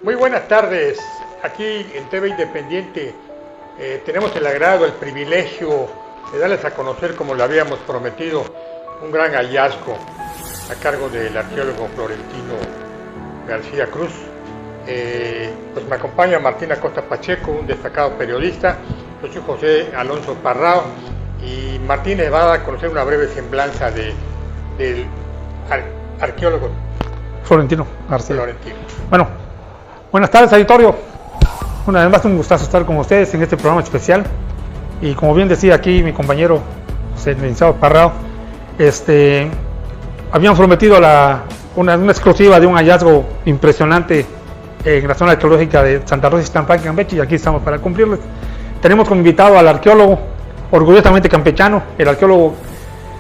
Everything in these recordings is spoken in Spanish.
Muy buenas tardes, aquí en TV Independiente tenemos el agrado, el privilegio de darles a conocer, como lo habíamos prometido, un gran hallazgo a cargo del arqueólogo Florentino García Cruz. Pues me acompaña Martín Acosta Pacheco, un destacado periodista. Yo soy José Alonso Parrao y Martín le va a conocer una breve semblanza del arqueólogo Florentino García. Bueno, buenas tardes, auditorio. Una vez más, un gustazo estar con ustedes en este programa especial. Y como bien decía aquí mi compañero José Alonso Parrao, habíamos prometido una exclusiva de un hallazgo impresionante en la zona arqueológica de Santa Rosa Ixtampa, Campeche, y aquí estamos para cumplirles. Tenemos como invitado al arqueólogo, orgullosamente campechano, el arqueólogo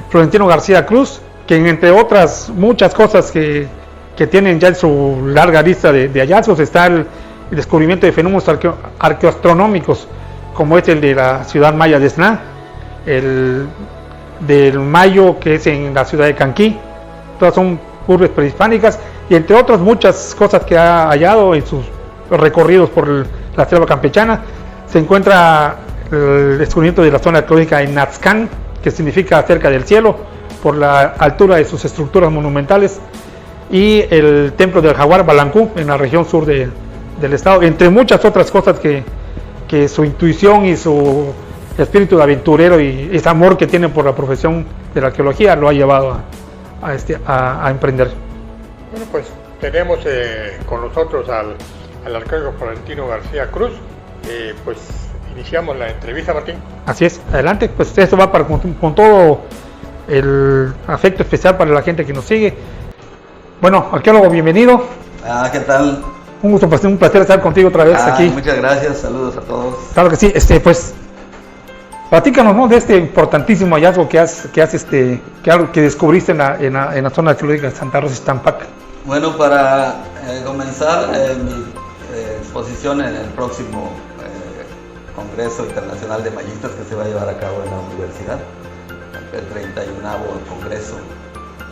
Florentino García Cruz, quien entre otras muchas cosas que tienen ya en su larga lista de hallazgos está el descubrimiento de fenómenos arqueoastronómicos, como es el de la ciudad maya de Esná, el del Mayo, que es en la ciudad de Canquí. Todas son urbes prehispánicas, y entre otras muchas cosas que ha hallado en sus recorridos por la selva campechana. Se encuentra el descubrimiento de la zona arqueológica en Nazcán, que significa cerca del cielo, por la altura de sus estructuras monumentales, y el templo del Jaguar Balancú, en la región sur del estado, entre muchas otras cosas que su intuición y su espíritu de aventurero y ese amor que tiene por la profesión de la arqueología lo ha llevado a emprender. Bueno, pues tenemos con nosotros al arqueólogo Florentino García Cruz. Pues iniciamos la entrevista, Martín. Así es, adelante. Pues esto va con todo el afecto especial para la gente que nos sigue. Bueno, arqueólogo, bienvenido. ¿Qué tal? Un gusto, un placer estar contigo otra vez aquí. Muchas gracias, saludos a todos. Claro que sí, pues platícanos, ¿no?, de este importantísimo hallazgo que descubriste en la zona arqueológica de Santa Rosa Ixtampa. Bueno, para comenzar mi exposición en el próximo Congreso Internacional de Mayistas que se va a llevar a cabo en la universidad, el 31º Congreso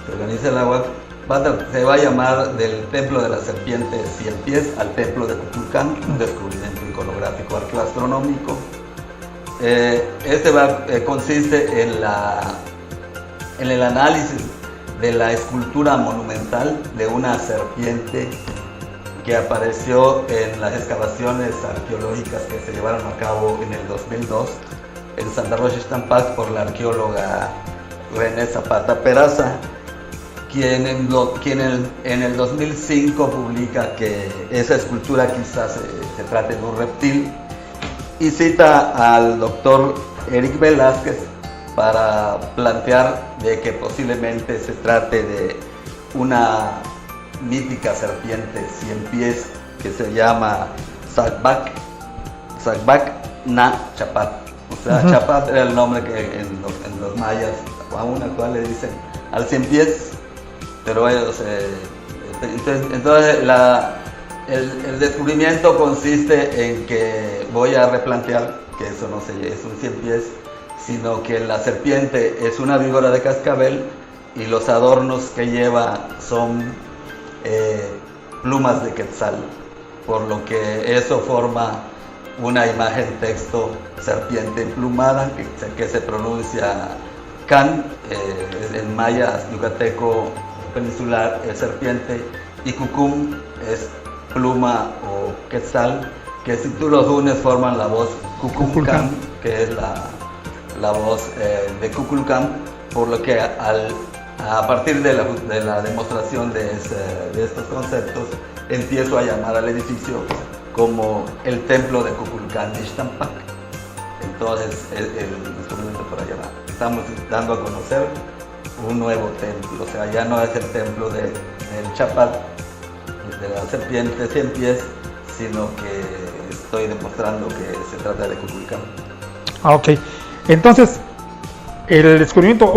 que organiza la UAC, se va a llamar del Templo de la Serpiente Cien Pies al Templo de Cuculcán, un descubrimiento iconográfico arqueoastronómico. Consiste en el análisis de la escultura monumental de una serpiente que apareció en las excavaciones arqueológicas que se llevaron a cabo en el 2002 en Santa Rosa Ixtampa por la arqueóloga René Zapata Peraza, quien en el 2005 publica que esa escultura quizás se trate de un reptil, y cita al doctor Eric Velázquez para plantear de que posiblemente se trate de una mítica serpiente 100 pies que se llama Sacbac na Chapat. O sea, Chapat era el nombre que en los mayas aún actual le dicen al 100 pies, pero ellos entonces el descubrimiento consiste en que voy a replantear que eso no es un 100 pies, sino que la serpiente es una víbora de cascabel y los adornos que lleva son plumas de quetzal, por lo que eso forma una imagen texto serpiente emplumada que se pronuncia can, en maya yucateco peninsular es serpiente, y cucum es pluma o quetzal, que si tú los unes forman la voz cuculcán, que es la voz de Kukulcán, por lo que a partir de la demostración de estos conceptos empiezo a llamar al edificio como el templo de Kukulcán de Ixtampa. Entonces el descubrimiento por allá va. Estamos dando a conocer un nuevo templo, o sea, ya no es el templo del Chapat, de la serpiente 100 pies, sino que estoy demostrando que se trata de Kukulcán. Ok, entonces el descubrimiento,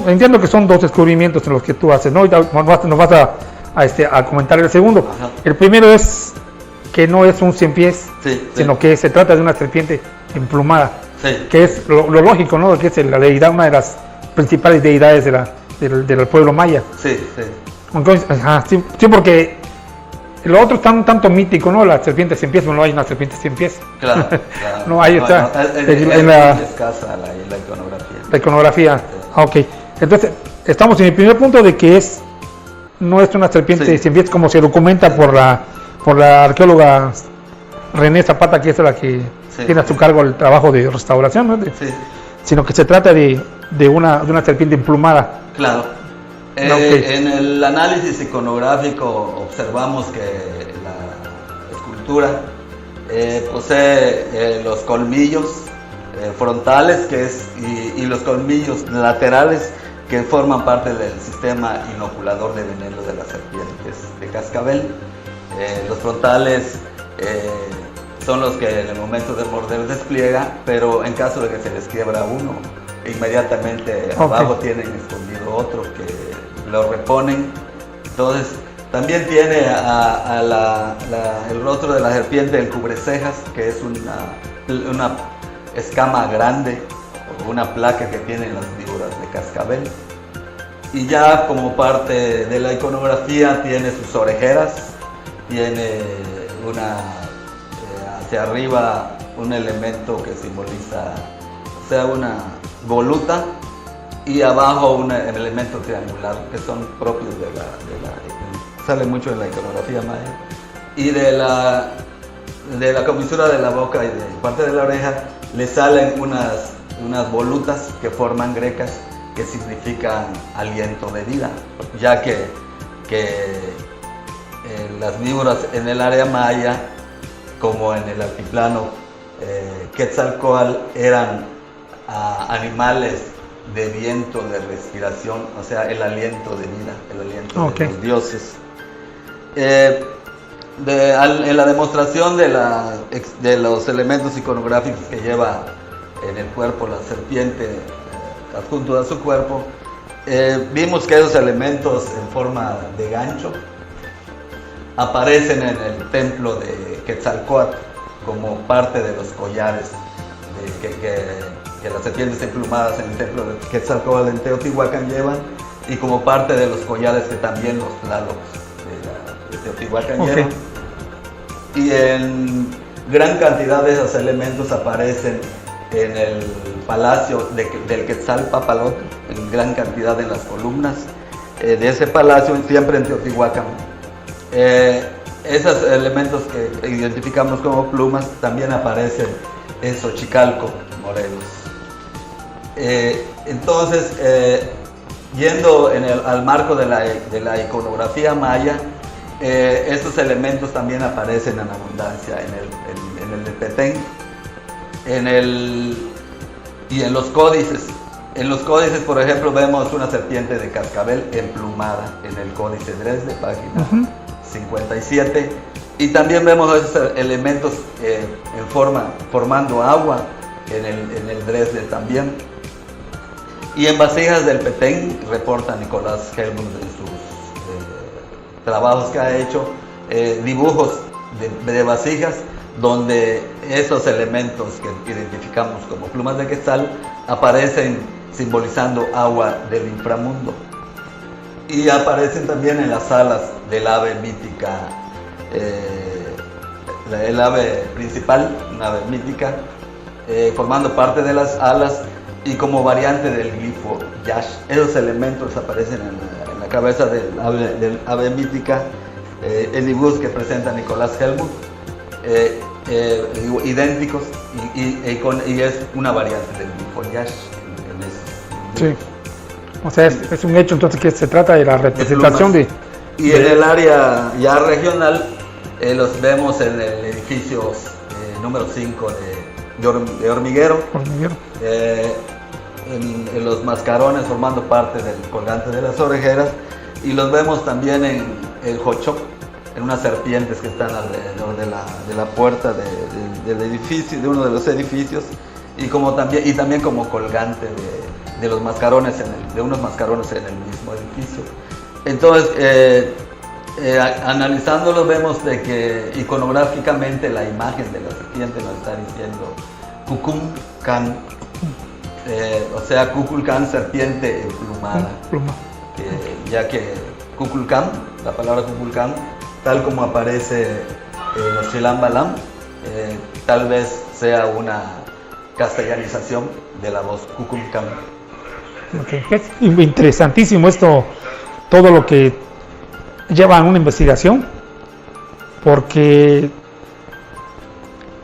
entiendo que son dos descubrimientos en los que tú haces, ¿no? Nos vas a comentar el segundo. Ajá. El primero es que no es un 100 pies, sino que se trata de una serpiente emplumada, que es lo lógico, ¿no? Que es la deidad, una de las principales deidades del pueblo maya. Sí. Entonces, sí, porque Lo otro está un tanto mítico, ¿no? La serpiente sin pies, bueno, no hay una serpiente sin pies. Claro, claro. No, ahí está. Es la escasa la iconografía. La iconografía. Sí. Ok. Entonces, estamos en el primer punto de que no es una serpiente Sí. sin pies como se documenta por la arqueóloga René Zapata, que es la que Sí. tiene a su cargo el trabajo de restauración, ¿no? Sí, Sino que se trata de una serpiente emplumada. claro. Ok. En el análisis iconográfico observamos que la escultura posee los colmillos frontales y los colmillos laterales que forman parte del sistema inoculador de veneno de las serpientes de cascabel. Los frontales son los que en el momento de morder despliega, pero en caso de que se les quiebra uno, inmediatamente abajo tienen escondido otro que lo reponen. Entonces también tiene el rostro de la serpiente, el cubrecejas, que es una escama grande o una placa que tienen las víboras de cascabel. Y ya como parte de la iconografía tiene sus orejeras, tiene hacia arriba un elemento que simboliza, o sea, una voluta, y abajo un elemento triangular que son propios sale mucho en la iconografía maya. Y de la comisura de la boca y de parte de la oreja le salen unas volutas que forman grecas, que significan aliento de vida, ya que las víboras en el área maya, como en el altiplano Quetzalcóatl, eran animales de viento, de respiración, o sea, el aliento de vida, el aliento de los dioses. En la demostración de los elementos iconográficos que lleva en el cuerpo la serpiente, adjunto a su cuerpo, vimos que esos elementos en forma de gancho aparecen en el templo de Quetzalcóatl como parte de los collares que las serpientes emplumadas en el templo de Quetzalcóatl en Teotihuacán llevan, y como parte de los collares que también los tlalocs de Teotihuacán llevan. Y en gran cantidad de esos elementos aparecen en el palacio del Quetzalpapalotl, en gran cantidad en las columnas de ese palacio, siempre en Teotihuacán. Esos elementos que identificamos como plumas también aparecen en Xochicalco, Morelos. Entonces, yendo al marco de la iconografía maya, estos elementos también aparecen en abundancia en el Petén y en los códices. En los códices, por ejemplo, vemos una serpiente de cascabel emplumada en el Códice Dresde, página 57, y también vemos esos elementos formando agua en el Dresde también. Y en vasijas del Petén reporta Nicolás Helmut en sus trabajos que ha hecho, dibujos de vasijas donde esos elementos que identificamos como plumas de quetzal aparecen simbolizando agua del inframundo. Y aparecen también en las alas del ave mítica, el ave principal, una ave mítica, formando parte de las alas y como variante del glifo Yash. Esos elementos aparecen en la cabeza del ave mítica, en dibujos que presenta Nicolás Helmut, idénticos, y es una variante del glifo Yash en eso. Sí. O sea, es un hecho entonces que se trata de la representación de... Y en el área ya regional los vemos en el edificio número 5 de Hormiguero. En los mascarones formando parte del colgante de las orejeras, y los vemos también en el Jochoc, en unas serpientes que están alrededor de la puerta del edificio, de uno de los edificios, y también como colgante de los mascarones de unos mascarones en el mismo edificio. Entonces, analizándolo vemos de que iconográficamente la imagen de la serpiente nos está diciendo Kukulcán, o sea, Kukulcán, serpiente emplumada, ya que Kukulcán, la palabra Kukulcán tal como aparece en los Chilam Balam, tal vez sea una castellanización de la voz Kukulcán. Okay. Es interesantísimo esto, todo lo que lleva a una investigación, porque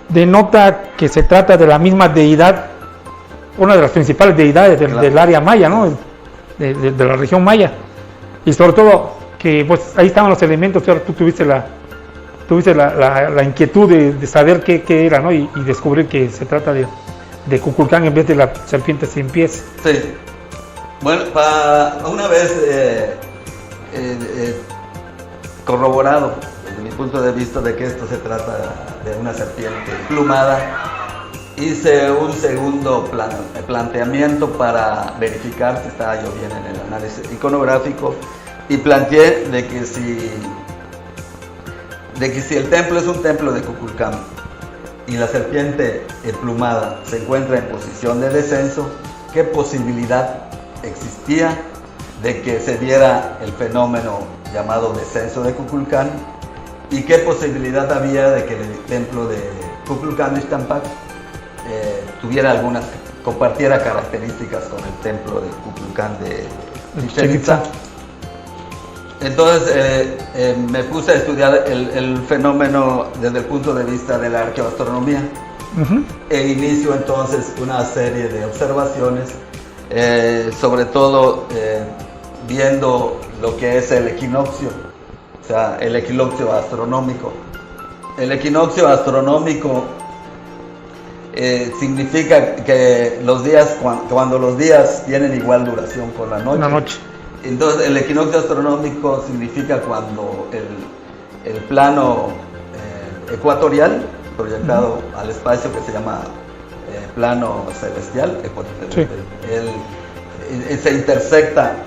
denota que se trata de la misma deidad, una de las principales deidades del área maya, ¿no? de la región maya, y sobre todo que pues ahí estaban los elementos, ahora tú tuviste la inquietud de saber qué era, ¿no? y descubrir que se trata de Kukulcán en vez de la serpiente sin pies. Sí. Bueno, una vez corroborado desde mi punto de vista de que esto se trata de una serpiente emplumada, hice un segundo planteamiento para verificar si estaba yo bien en el análisis iconográfico, y planteé de que si el templo es un templo de Kukulcán y la serpiente emplumada se encuentra en posición de descenso, ¿qué posibilidad existía de que se diera el fenómeno llamado descenso de Kukulcán? ¿Y qué posibilidad había de que el templo de Kukulcán de Ixtampa compartiera características con el templo de Kukulcán de Chichén Itzá? Entonces me puse a estudiar el fenómeno desde el punto de vista de la arqueoastronomía. E inicio entonces una serie de observaciones, sobre todo viendo lo que es el equinoccio, o sea, el equinoccio astronómico. El equinoccio astronómico significa que los días, cuando los días tienen igual duración con la noche. Entonces, el equinoccio astronómico significa cuando el plano ecuatorial, proyectado al espacio, que se llama plano celestial, sí, se intersecta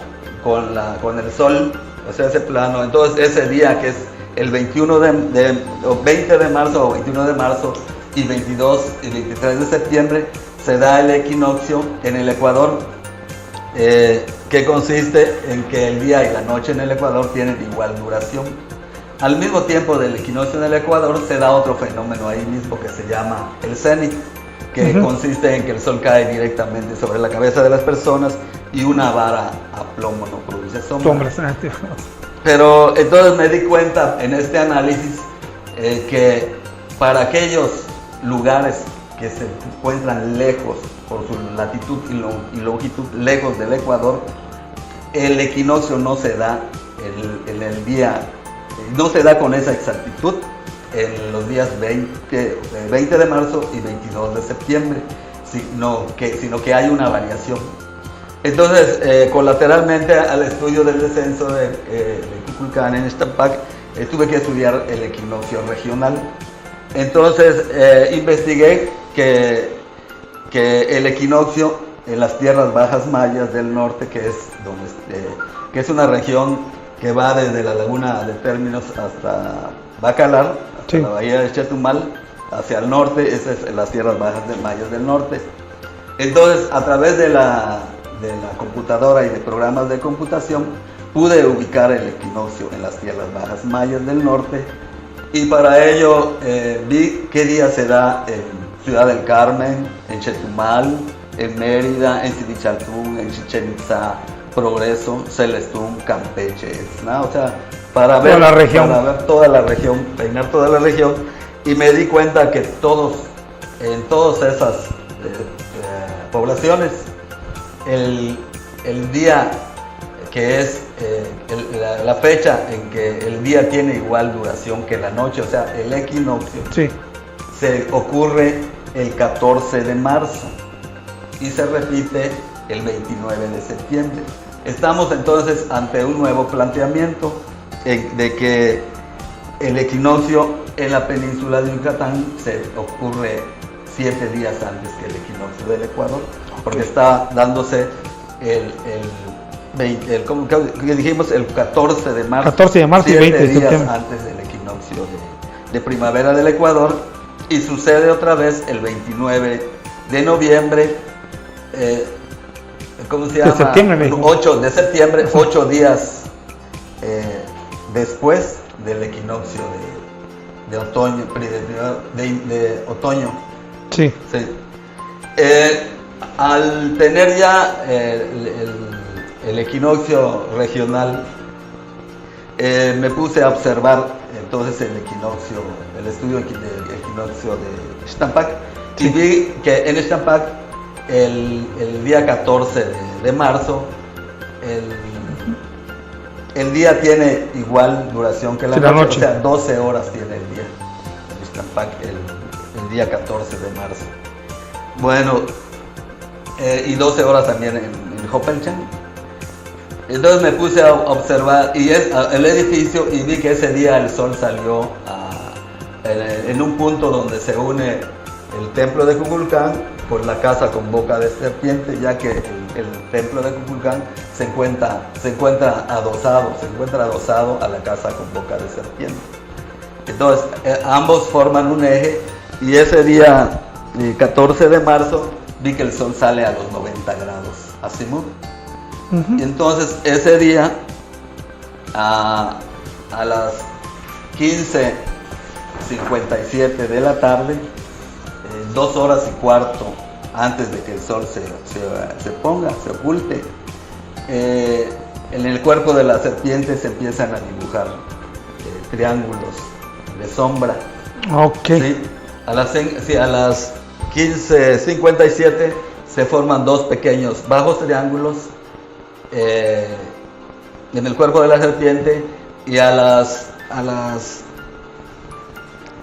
con el Sol, o sea, ese plano. Entonces, ese día, que es el 20 de marzo o 21 de marzo y 22 y 23 de septiembre, se da el equinoccio en el Ecuador, que consiste en que el día y la noche en el Ecuador tienen igual duración. Al mismo tiempo del equinoccio en el Ecuador se da otro fenómeno ahí mismo que se llama el cenit, que consiste en que el sol cae directamente sobre la cabeza de las personas y una vara a plomo no produce sombra. Pero entonces me di cuenta en este análisis que para aquellos lugares que se encuentran lejos por su latitud y longitud, lejos del Ecuador, el equinoccio no se da en el día, no se da con esa exactitud en los días 20 de marzo y 22 de septiembre, sino que hay una variación. Entonces, colateralmente al estudio del descenso de Kukulcán en Ixtampa, tuve que estudiar el equinoccio regional. Entonces, investigué que el equinoccio en las tierras bajas mayas del norte, que es una región que va desde la laguna de Términos hasta Bacalar, hasta la bahía de Chetumal, hacia el norte, esas son las tierras bajas de mayas del norte. Entonces, a través de la computadora y de programas de computación, pude ubicar el equinoccio en las tierras bajas mayas del norte, y para ello vi qué día se da en Ciudad del Carmen, en Chetumal, en Mérida, en Sinichaltún, en Chichén Itzá, Progreso, Celestún, Campeche, ¿no? O sea, para ver toda la región, peinar toda la región, y me di cuenta que en todas esas poblaciones, el día que es la fecha en que el día tiene igual duración que la noche, o sea, el equinoccio, se ocurre el 14 de marzo y se repite el 29 de septiembre. Estamos entonces ante un nuevo planteamiento de que el equinoccio en la península de Yucatán se ocurre 7 días antes que el equinoccio del Ecuador, porque está dándose como dijimos, el 14 de marzo, 7 y 20 días antes del equinoccio de primavera del Ecuador, y sucede otra vez el 29 de noviembre, ¿cómo se llama? 8 de septiembre, 8 días después del equinoccio de otoño, de otoño. Sí. Sí. Al tener ya el equinoccio regional, me puse a observar entonces el estudio del equinoccio de Xtampac, y vi que en Xtampac el día 14 de marzo el día tiene igual duración que la noche, o sea, 12 horas tiene el día en Xtampac el día 14 de marzo. Bueno, y 12 horas también en Hopelchen. Entonces me puse a observar el edificio y vi que ese día el sol salió en un punto donde se une el templo de Kukulcán por la casa con boca de serpiente, ya que el templo de Kukulcán se encuentra adosado a la casa con boca de serpiente. Entonces ambos forman un eje, y ese día 14 de marzo vi que el sol sale a los 90 grados azimut. Y entonces ese día a las 15:57 de la tarde, 2 horas y cuarto antes de que el sol se oculte, en el cuerpo de la serpiente se empiezan a dibujar triángulos de sombra. Ok. ¿Sí? A las 15:57 se forman 2 pequeños bajos triángulos en el cuerpo de la serpiente, y a las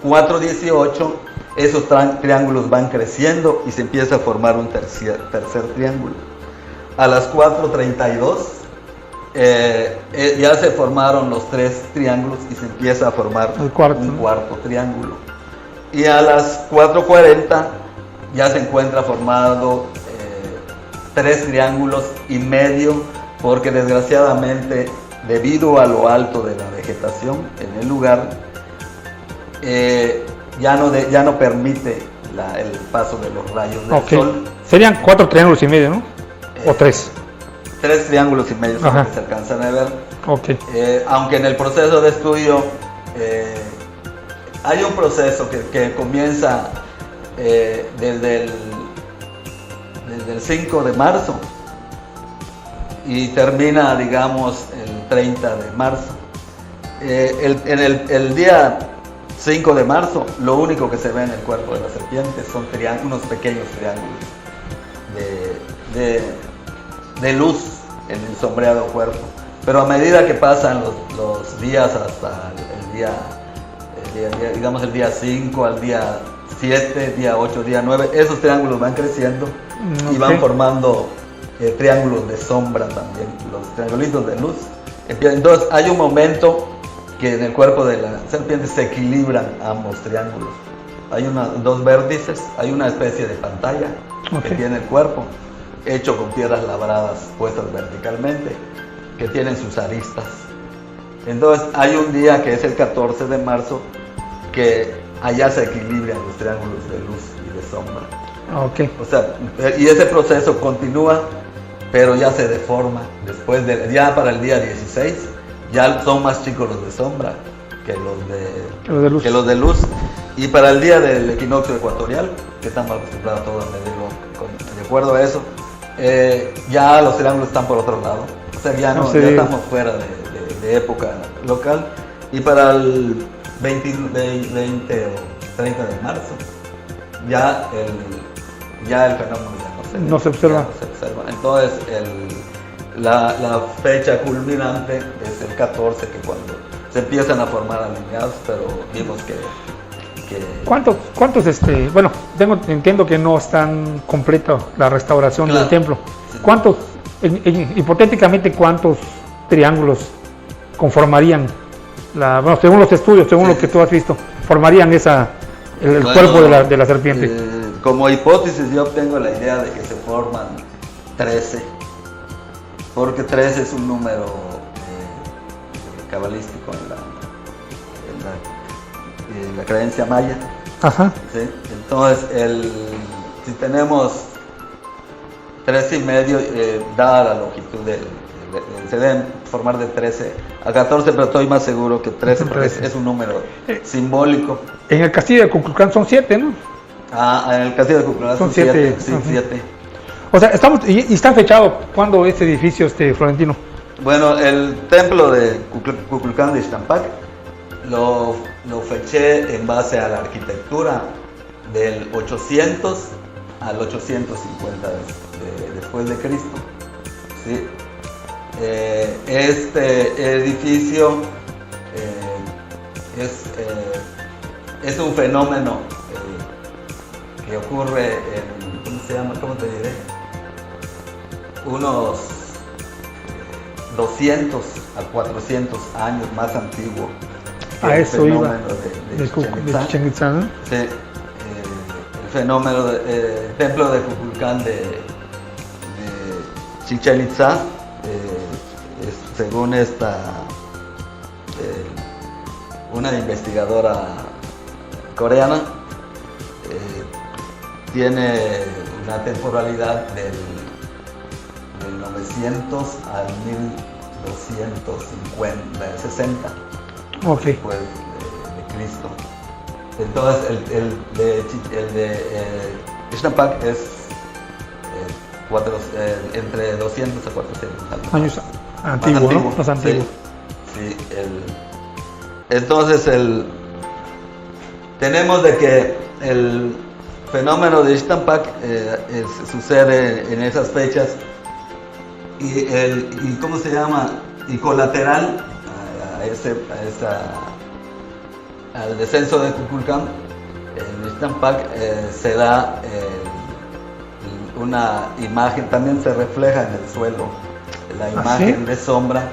4:18 esos triángulos van creciendo y se empieza a formar un tercer triángulo. A las 4:32 ya se formaron los 3 triángulos y se empieza a formar un cuarto triángulo. Y a las 4:40 ya se encuentra formado 3 triángulos y medio, porque desgraciadamente, debido a lo alto de la vegetación en el lugar, ya no permite el paso de los rayos del sol. Serían 4 triángulos y medio, ¿no? ¿O 3? 3 triángulos y medio son los que se alcanzan a ver. Okay. Aunque en el proceso de estudio hay un proceso que comienza desde el 5 de marzo y termina, digamos, el 30 de marzo. El día 5 de marzo, lo único que se ve en el cuerpo de la serpiente son unos pequeños triángulos de luz en el sombreado cuerpo. Pero a medida que pasan los días hasta digamos el día 5 al día 7, día 8, día 9, esos triángulos van creciendo y van formando triángulos de sombra también, los triangulitos de luz. Entonces hay un momento que en el cuerpo de la serpiente se equilibran ambos triángulos. Hay 2 vértices, hay una especie de pantalla que tiene el cuerpo, hecho con piedras labradas puestas verticalmente, que tienen sus aristas. Entonces hay un día que es el 14 de marzo que allá se equilibran los triángulos de luz y de sombra. O sea, y ese proceso continúa, pero ya se deforma. Ya para el día 16 ya son más chicos los de sombra que los de luz. Y para el día del equinoccio ecuatorial, que estamos acostumbrados todos a medirlo de acuerdo a eso, ya los triángulos están por otro lado. O sea, ya estamos fuera de época local. Y para el 20 o 30 de marzo, ya el fenómeno no se observa. Entonces, la fecha culminante es el 14, que cuando se empiezan a formar alineados, pero vimos que ¿Cuántos bueno, entiendo que no están completa la restauración del templo? ¿Cuántos, hipotéticamente, cuántos triángulos conformarían, según los estudios, según lo que tú has visto, formarían el cuerpo de la serpiente? Como hipótesis yo obtengo la idea de que se forman 13, porque 13 es un número cabalístico en la creencia maya. Ajá. ¿Sí? Entonces, si tenemos 13 y medio, dada la longitud formar de 13 a 14, pero estoy más seguro que 13 porque es un número simbólico. En el castillo de Cuculcán son 7, ¿no? En el castillo de Cuculcán son 7. Sí, 7. O sea, y está fechado cuándo este edificio, Florentino. Bueno, el templo de Kukulcán de Ixtampak lo feché en base a la arquitectura del 800 al 850 después de Cristo. ¿Sí? Este edificio es un fenómeno que ocurre en, ¿cómo se llama? ¿Cómo te diré? Unos 200 a 400 años más antiguo que a el eso fenómeno iba de Chichén Itzá, ¿no? Sí, el fenómeno del templo de Kukulcán de Chichén Itzá, según una investigadora coreana, tiene una temporalidad del 900 al 1260 después de Cristo. Entonces el de Ixtampak es entre 200 a 400 años antiguo, ¿no? Más antiguo. Sí, entonces tenemos de que el fenómeno de Ixtampak sucede en esas fechas y ¿cómo se llama? Y colateral al descenso de Kukulcán, en Ixtampak se da una imagen, también se refleja en el suelo la imagen de sombra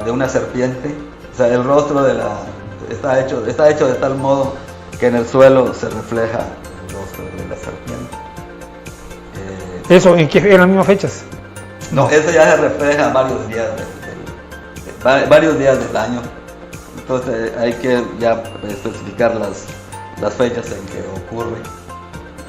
de una serpiente. O sea, el rostro está hecho de tal modo que en el suelo se refleja el rostro de la serpiente. ¿Eso en las mismas fechas? No, eso ya se refleja varios días del año. Entonces hay que ya especificar las fechas en que ocurre.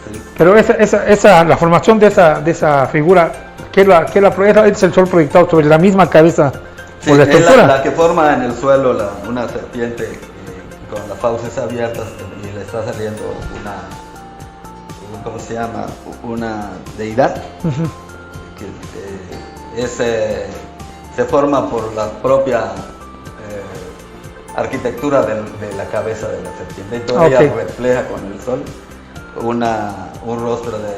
¿Sí? Pero la formación de esa figura, es el sol proyectado sobre la misma cabeza. Sí, por la estructura. Es la que forma en el suelo una serpiente con las fauces abiertas y le está saliendo ¿cómo se llama? Una deidad. Uh-huh. Que se forma por la propia arquitectura de la cabeza de la serpiente. Y todavía refleja con el sol un rostro de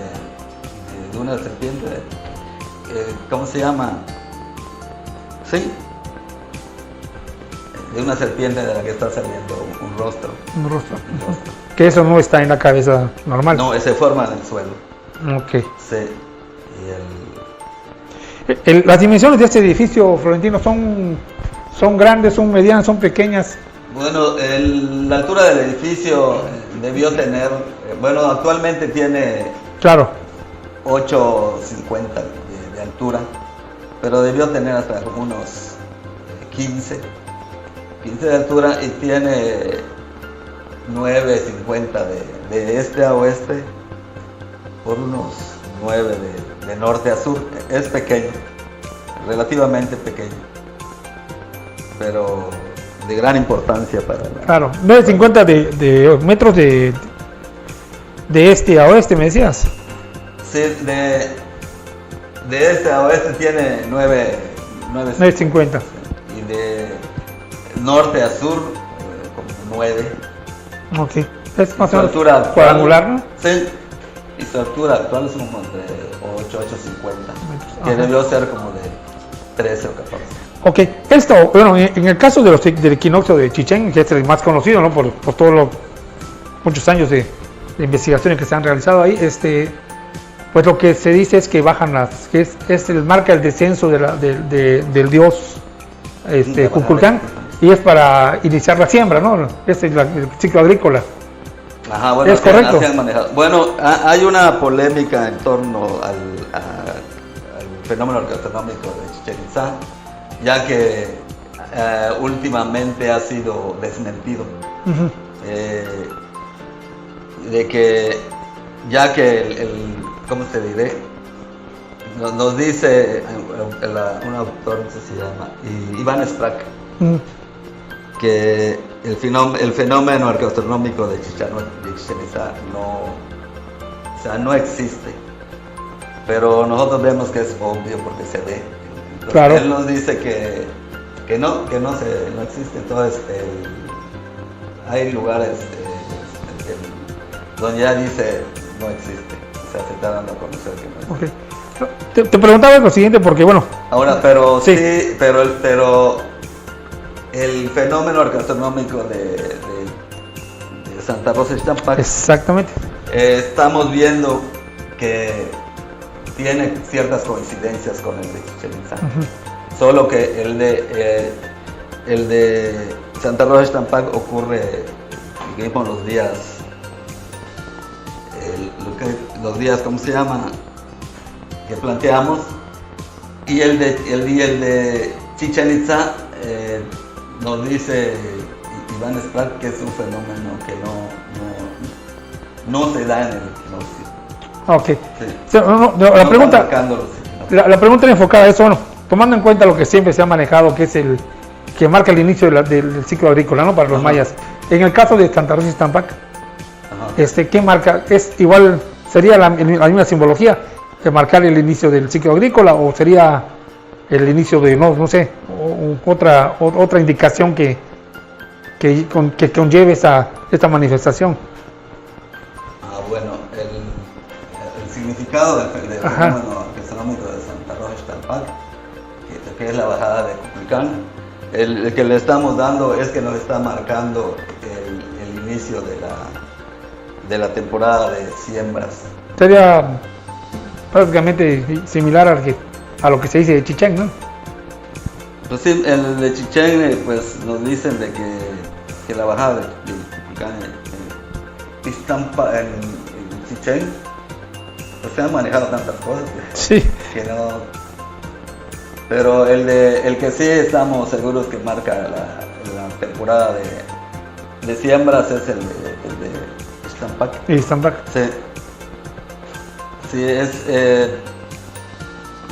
una serpiente. ¿Cómo se llama? Sí. De una serpiente de la que está saliendo un rostro. Un rostro. Que eso no está en la cabeza normal. No, se forma en el suelo. Ok. Sí. Las dimensiones de este edificio, Florentino, son grandes, son medianas, son pequeñas. Bueno, la altura del edificio debió tener, actualmente tiene 8.50 de altura, pero debió tener hasta como unos 15 de altura y tiene 9.50 de este a oeste por unos 9 de norte a sur. Es pequeño, relativamente pequeño, pero de gran importancia para Claro, 9.50 de metros de este a oeste, ¿me decías? Sí, de este a oeste tiene 9.50. Y de norte a sur, como 9. Ok. Es más o menos cuadrangular, ¿no? Sí. Y su altura actual es como de 8.50, que debió ser como de 13 o 14. Ok, en el caso del equinoccio de Chichén, que es el más conocido, ¿no? por todos muchos años de investigaciones que se han realizado ahí, pues lo que se dice es que bajan marca el descenso del dios Kukulcán, y es para iniciar la siembra, ¿no? Es el ciclo agrícola. Ajá, bueno, ¿es correcto? Bueno, hay una polémica en torno al fenómeno arqueoastronómico de Chichén Itzá, ya que últimamente ha sido desmentido. Uh-huh. Ya que ¿cómo te diré? nos dice un autor, no sé si se llama, Iván Sprack, que el fenómeno arqueoastronómico de Chichén Itzá no existe, pero nosotros vemos que es obvio porque se ve. Entonces, claro. Él nos dice que no existe. Entonces hay lugares donde ya dice no existe, o sea, se está dando a conocer que no existe. Okay. Te preguntaba lo siguiente porque bueno. Ahora, pero sí, pero el fenómeno arqueoastronómico de Santa Rosa de Ixtampa, exactamente, estamos viendo que tiene ciertas coincidencias con el de Chichén Itzá. Solo que el de Santa Rosa de Ixtampa ocurre, digamos, los días, ¿cómo se llama?, que planteamos, y el de Chichén Itzá nos dice Iván Sprack que es un fenómeno que no se da en el equinoccio. Ok. Sí. La pregunta era enfocada a eso, bueno, tomando en cuenta lo que siempre se ha manejado, que es el que marca el inicio del ciclo agrícola, ¿no?, para los mayas. En el caso de Santa Rosa de Ixtampa, ¿qué marca? ¿Es igual, sería la misma simbología que marcar el inicio del ciclo agrícola, o sería el inicio de, no sé, otra indicación que conlleve esta manifestación? Bueno, el significado del fenómeno arqueoastronómico de Santa Rosa de Ixtampa, que es la bajada de Cuculcán, el que le estamos dando es que nos está marcando el inicio de la temporada de siembras. Sería prácticamente similar a lo que se dice de Chichén, ¿no? Pues sí, el de Chichén, pues nos dicen de que la bajada de Cuculcán en Ixtampa, en Chichén, pues se han manejado tantas cosas que no. Pero el que sí estamos seguros que marca la temporada de siembras es el de Ixtampa. Ixtampa. Sí, es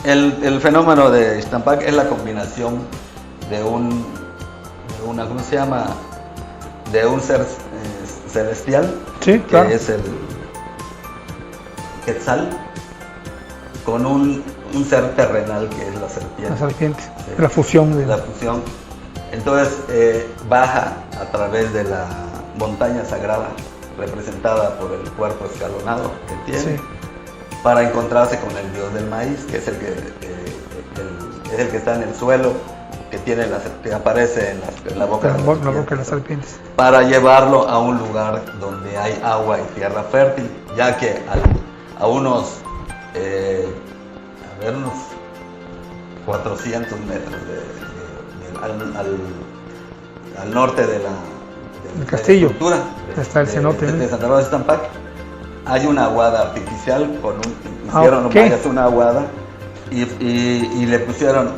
el fenómeno de Ixtampa es la combinación de ¿cómo se llama?, de un ser celestial, sí, claro, que es el Quetzal, con un ser terrenal que es la serpiente. La serpiente, Sí. La fusión. La fusión. Entonces baja a través de la montaña sagrada, representada por el cuerpo escalonado que tiene, para encontrarse con el dios del maíz, que es el que está en el suelo, que aparece en la boca de las serpientes, para llevarlo a un lugar donde hay agua y tierra fértil, ya que a unos 400 metros al norte del castillo, estructura está el cenote de Santa Rosa de Ixtampa, hay una aguada artificial, hicieron los mayas una aguada y le pusieron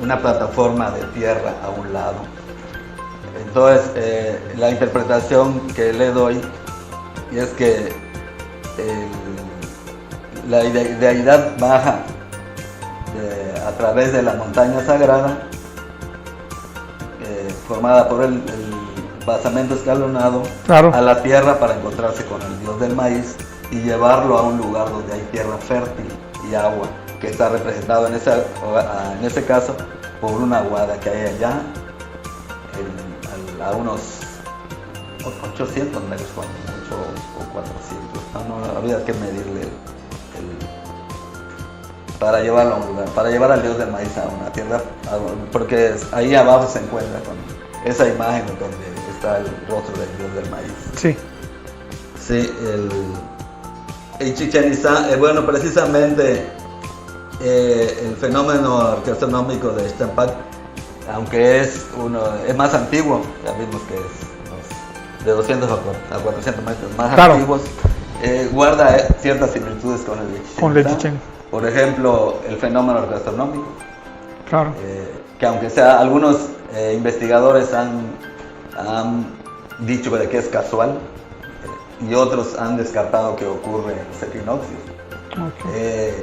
una plataforma de tierra a un lado. Entonces la interpretación que le doy es que la deidad baja a través de la montaña sagrada, formada por el basamento escalonado, claro, a la tierra para encontrarse con el dios del maíz y llevarlo a un lugar donde hay tierra fértil y agua, que está representado en ese caso por una aguada que hay allá a unos 800 metros, cuando mucho, o 400. No había que medirle para llevarlo a un lugar, para llevar al dios del maíz a una tierra, porque ahí abajo se encuentra con esa imagen donde está el rostro del dios del maíz. Sí. Sí, el Chichén Itzá, bueno, precisamente el fenómeno arqueoastronómico de Ixtampa, aunque es más antiguo, ya vimos que es de 200 a 400 metros más antiguos, guarda ciertas similitudes con el de Chichén. Por ejemplo, el fenómeno arqueoastronómico, claro, que aunque sea algunos investigadores han dicho de que es casual, y otros han descartado que ocurre en los equinoccios.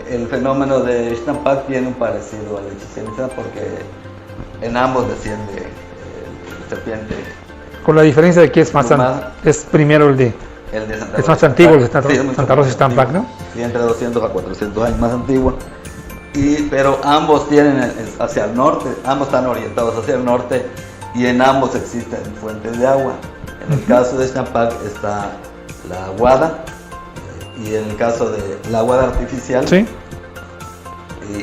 El fenómeno de Ixtampak tiene un parecido al de Chichén Itzá porque en ambos desciende el serpiente. Con la diferencia de que es es primero el de Santa es Rosa más antiguo, el de Ixtampak. Santa Rosa Ixtampak, ¿no? Sí, entre 200 a 400 años más antiguo. Pero ambos tienen hacia el norte, ambos están orientados hacia el norte y en ambos existen fuentes de agua. En el caso de Ixtampak está la aguada y en el caso de la aguada artificial. Sí.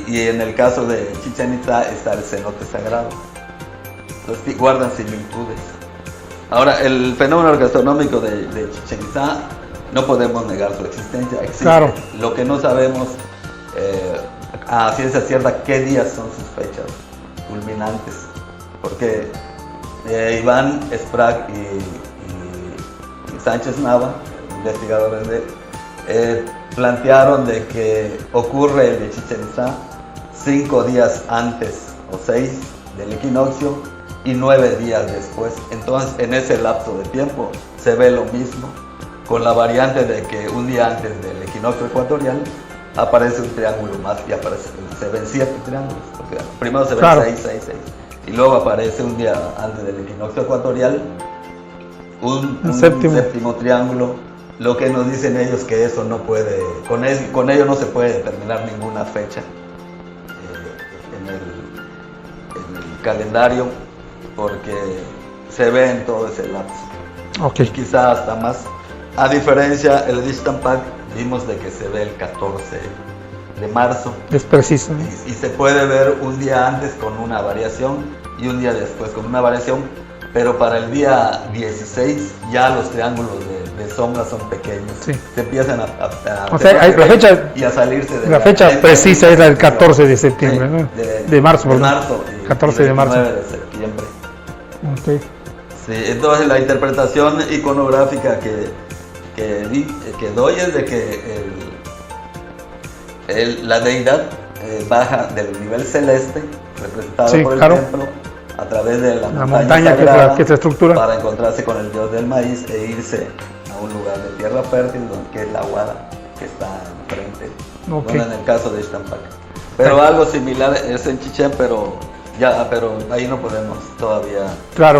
Y en el caso de Chichén Itzá está el cenote sagrado. Entonces guardan similitudes. Ahora, el fenómeno gastronómico de Chichén Itzá no podemos negar su existencia. Existe. Claro. Lo que no sabemos a ciencia cierta qué días son sus fechas culminantes. Porque Iván Sprague y Sánchez Nava, investigadores de plantearon de que ocurre el de Chichén Itzá 5 días antes o 6 del equinoccio y 9 días después. Entonces, en ese lapso de tiempo se ve lo mismo, con la variante de que un día antes del equinoccio ecuatorial aparece un triángulo más y se ven 7 triángulos, porque primero se ven 6, 6, 6, y luego aparece un día antes del equinoccio ecuatorial un séptimo triángulo, lo que nos dicen ellos que eso no puede, con ello no se puede determinar ninguna fecha en el calendario, porque se ve en todo ese lapso. Y quizá hasta más. A diferencia, el de Ixtampak vimos de que se ve el 14 de marzo. Es preciso. Y se puede ver un día antes con una variación y un día después con una variación, pero para el día 16 ya los triángulos de sombra son pequeños. Sí. Se empiezan o sea, hay la fecha, y a salirse de la fecha precisa es la del 14 de septiembre, ¿no? De marzo, de marzo. 14 de marzo. 9 de septiembre. Okay. Sí, entonces la interpretación iconográfica que doy es de que la deidad baja del nivel celeste, representado por el templo, a través de la montaña sagrada, que se estructura para encontrarse con el dios del maíz e irse a un lugar de tierra fértil, que es la aguada, que está enfrente, bueno, en el caso de Ixtampak. Pero algo similar es en Chichén, pero ahí no podemos todavía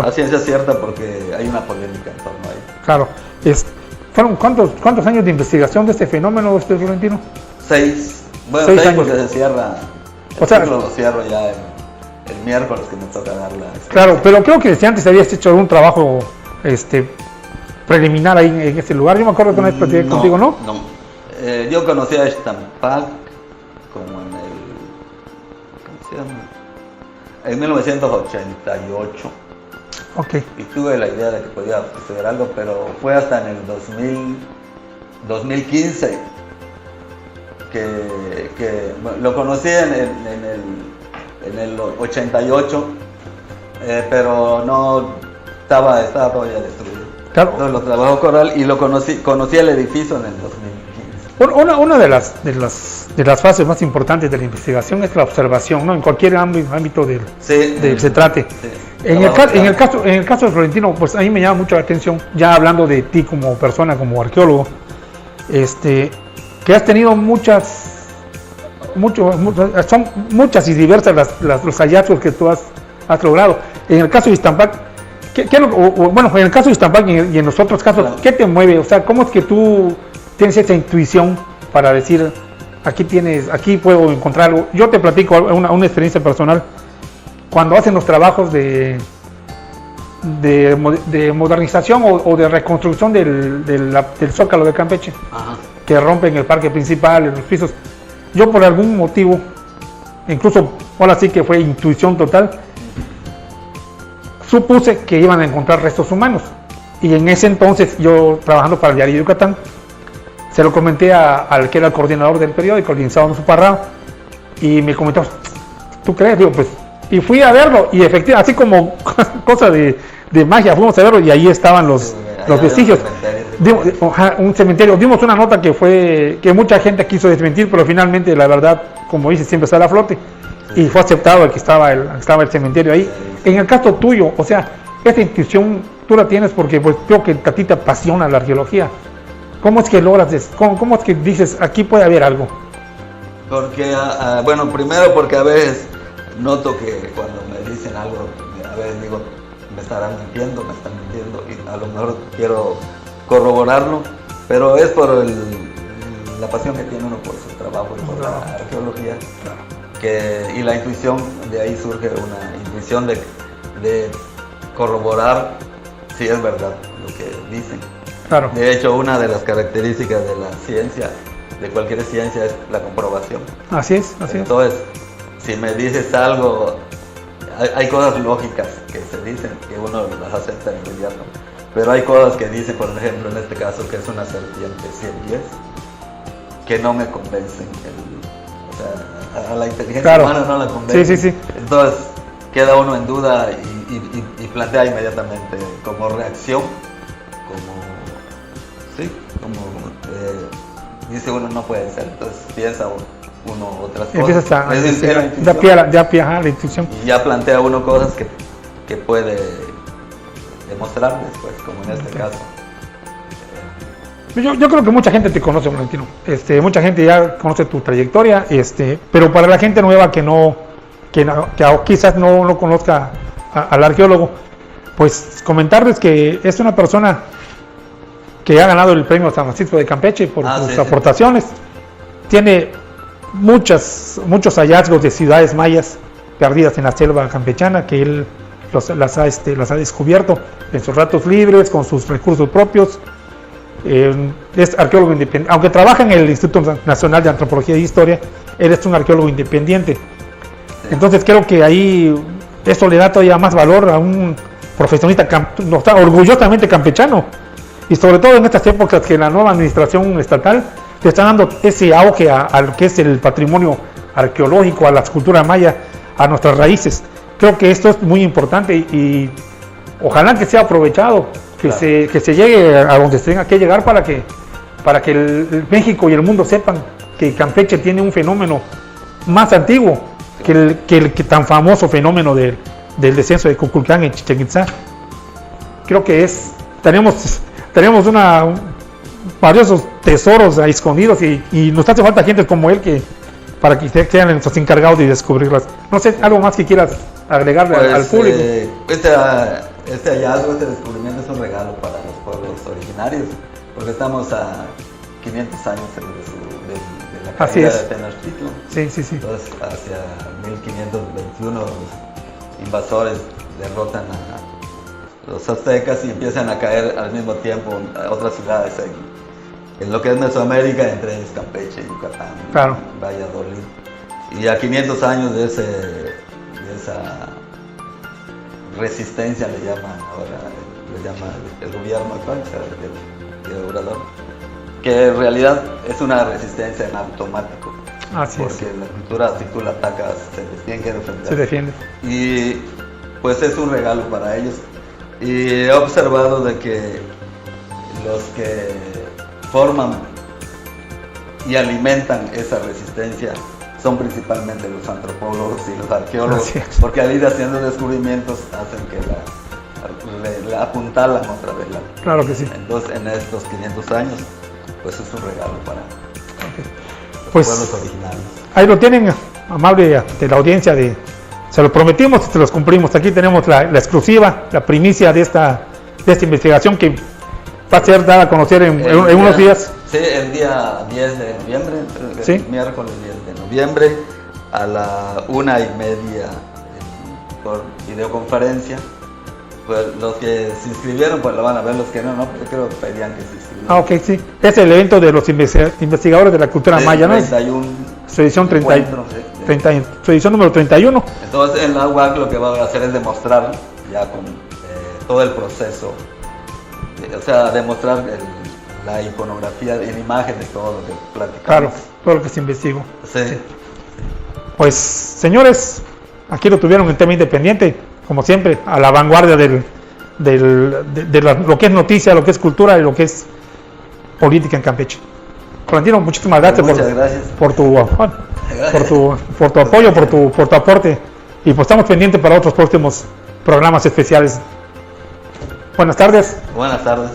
a ciencia cierta porque hay una polémica en torno a ello. Claro. ¿Fueron cuántos años de investigación de este fenómeno, Florentino? 6. Bueno, 6 años porque se cierra. Lo cierro ya el miércoles que me toca dar la. Claro, pero creo que desde antes habías hecho algún trabajo preliminar ahí en ese lugar. Yo me acuerdo que una vez platicé contigo, ¿no? No. Yo conocí a Ixtampak como en el. ¿Cómo se llama? En 1988. Y tuve la idea de que podía estudiar algo, pero fue hasta en el 2015 que lo conocí en el 88, pero no estaba todavía destruido. Claro. Entonces lo trabajó Corral y lo conocí el edificio en el 2015. Una de las fases más importantes de la investigación es la observación, ¿no? En cualquier ámbito del se trate. Sí. En el caso de Florentino, pues a mí me llama mucho la atención, ya hablando de ti como persona, como arqueólogo, que has tenido son muchas y diversas los hallazgos que tú has logrado. En el caso de Ixtampak, en el caso de Ixtampak y en los otros casos, ¿qué te mueve? O sea, ¿cómo es que tú tienes esa intuición para decir, aquí puedo encontrar algo? Yo te platico una experiencia personal. Cuando hacen los trabajos de modernización o de reconstrucción del Zócalo de Campeche, que rompen el parque principal, los pisos, yo por algún motivo, incluso ahora sí que fue intuición total, supuse que iban a encontrar restos humanos. Y en ese entonces, yo trabajando para el diario Yucatán, se lo comenté al que era el coordinador del periódico, el licenciado Zuparrao, y me comentó, ¿tú crees? Digo, pues, y fui a verlo, y efectivamente, así como cosa de magia, fuimos a verlo, y ahí estaban los vestigios. Un cementerio. Dimos una nota que mucha gente quiso desmentir, pero finalmente, la verdad, como dice, siempre sale a flote, y fue aceptado que estaba el cementerio ahí. En el caso tuyo, o sea, esta intuición tú la tienes porque pues creo que a ti te apasiona la arqueología. ¿Cómo es que logras eso? ¿Cómo es que dices, aquí puede haber algo? Porque, bueno, primero porque a veces noto que cuando me dicen algo, a veces digo, me están mintiendo, y a lo mejor quiero corroborarlo, pero es por la pasión que tiene uno por su trabajo y por la arqueología, y la intuición, de ahí surge una intuición de corroborar si es verdad lo que dicen. Claro. De hecho, una de las características de la ciencia, de cualquier ciencia, es la comprobación. Así es. Entonces, si me dices algo, hay cosas lógicas que se dicen que uno las acepta inmediato, pero hay cosas que dicen, por ejemplo, en este caso, que es una serpiente 100 pies, que no me convencen. O sea, a la inteligencia humana no la convence. Sí. Entonces, queda uno en duda y plantea inmediatamente como reacción, dice uno, no puede ser, entonces piensa uno otras cosas. La intuición. Y ya plantea uno cosas que puede demostrar después, como en este caso. Yo creo que mucha gente te conoce, Valentino. Mucha gente ya conoce tu trayectoria, pero para la gente nueva que quizás no conozca al arqueólogo, pues comentarles que es una persona que ha ganado el premio San Francisco de Campeche por sus aportaciones. Tiene muchos hallazgos de ciudades mayas perdidas en la selva campechana que él las ha descubierto en sus ratos libres, con sus recursos propios. Es arqueólogo independiente, aunque trabaja en el Instituto Nacional de Antropología e Historia, él es un arqueólogo independiente. Entonces creo que ahí eso le da todavía más valor a un profesionista orgullosamente campechano. Y sobre todo en estas épocas que la nueva administración estatal le está dando ese auge a lo que es el patrimonio arqueológico, a la escultura maya, a nuestras raíces. Creo que esto es muy importante y ojalá que sea aprovechado, que se llegue a donde se tenga que llegar para que el México y el mundo sepan que Campeche tiene un fenómeno más antiguo que el tan famoso fenómeno del descenso de Kukulcán en Chichén Itzá. Creo que tenemos varios tesoros ahí escondidos y nos hace falta gente como él para que sean nuestros encargados de descubrirlas. No sé, algo más que quieras agregarle al público. Este hallazgo, este descubrimiento es un regalo para los pueblos originarios, porque estamos a 500 años de la caída de Tenochtitlan. Sí. Entonces, hacia 1521 los invasores derrotan a los aztecas y empiezan a caer al mismo tiempo a otras ciudades en lo que es Mesoamérica, entre ellos Campeche, Yucatán, Valladolid. Y a 500 años de esa resistencia le llama el gobierno actual, el Obrador, que en realidad es una resistencia en automático. Porque la cultura, si tú la atacas, se defiende. Y pues es un regalo para ellos. Y he observado de que los que forman y alimentan esa resistencia son principalmente los antropólogos y los arqueólogos, porque al ir haciendo descubrimientos hacen que la apuntalan otra vez. Claro que sí. Entonces, en estos 500 años, pues es un regalo para los pueblos originarios. Ahí lo tienen, amable de la audiencia, se lo prometimos y se los cumplimos. Aquí tenemos la exclusiva, la primicia de esta investigación que va a ser dada a conocer en unos días. Sí, el día 10 de noviembre, el miércoles 10 de noviembre, a la 1:30 por videoconferencia. Pues los que se inscribieron pues lo van a ver, los que no, porque creo que pedían que se inscribieran. Ok, sí. Es el evento de los investigadores de la cultura maya, ¿no? 31. Su edición 31. Su edición número 31. Entonces en la UAC lo que va a hacer es demostrar ya con todo el proceso, o sea, demostrar la iconografía en imagen de todo lo que platicamos. Claro, todo lo que se investigó. Sí. Pues, señores, aquí lo tuvieron en tema independiente, como siempre, a la vanguardia de lo que es noticia, lo que es cultura y lo que es política en Campeche. Valentino, muchísimas gracias, por tu apoyo, por tu aporte, y pues estamos pendientes para otros próximos programas especiales. Buenas tardes. Buenas tardes.